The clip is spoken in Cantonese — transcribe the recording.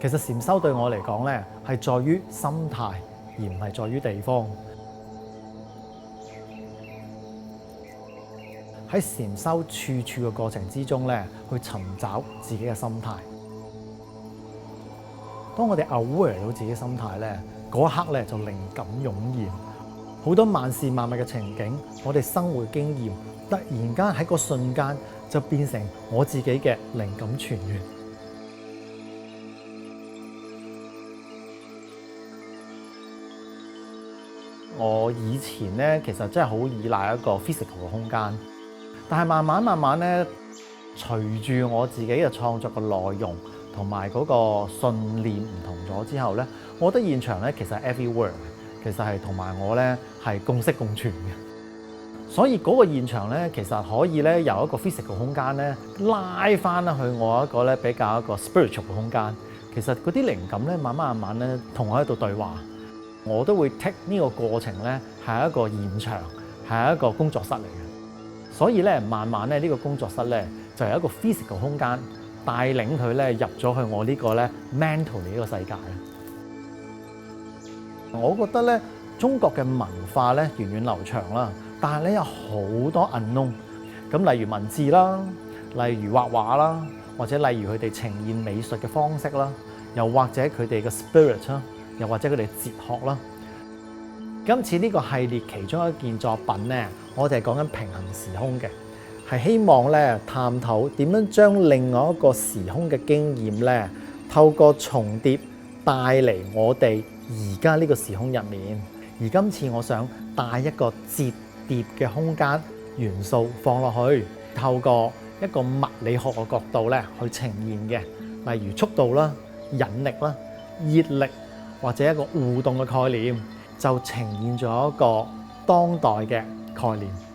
其實禪修對我嚟講咧，係在於心態，而唔係在於地方。喺禪修處處嘅過程之中咧，去尋找自己嘅心態。當我哋 aware 到自己嘅心態咧，嗰一刻咧就靈感湧現，好多萬事萬物嘅情景，我哋生活經驗，突然間喺個瞬間就變成我自己嘅靈感泉源。我以前咧其實真係好依賴一個 physical 嘅空間，但係慢慢咧，隨住我自己嘅創作嘅內容同埋嗰個信念唔同咗之後咧，我覺得現場咧其實係 everywhere， 其實係同埋我咧係共識共存嘅。所以嗰個現場咧，其實可以咧由一個 physical 空間咧拉翻去我一個咧比較一個 spiritual 嘅空間。其實嗰啲靈感咧慢慢咧同我喺度對話。我都會 take 呢個過程咧係一個現場，係一個工作室嚟嘅。所以咧慢慢咧呢個工作室咧就係一個 physical 空間，帶領佢咧入咗去我呢個咧 mental 嘅呢個世界。我覺得咧中國嘅文化咧源遠流長啦，但係咧有好多 unknown。咁例如文字啦，例如畫畫啦，或者例如佢哋呈現美術嘅方式啦，又或者佢哋嘅 spirit 啦。又或者佢哋哲學啦。今次呢個系列其中一件作品咧，我哋係講緊平行時空嘅，係希望咧探討點樣將另外一個時空嘅經驗咧，透過重疊帶嚟我哋而家呢個時空入面。而今次我想帶一個折疊嘅空間元素放落去，透過一個物理學嘅角度咧去呈現嘅，例如速度啦、引力啦、熱力。或者一個互動嘅概念，就呈現咗一個當代嘅概念。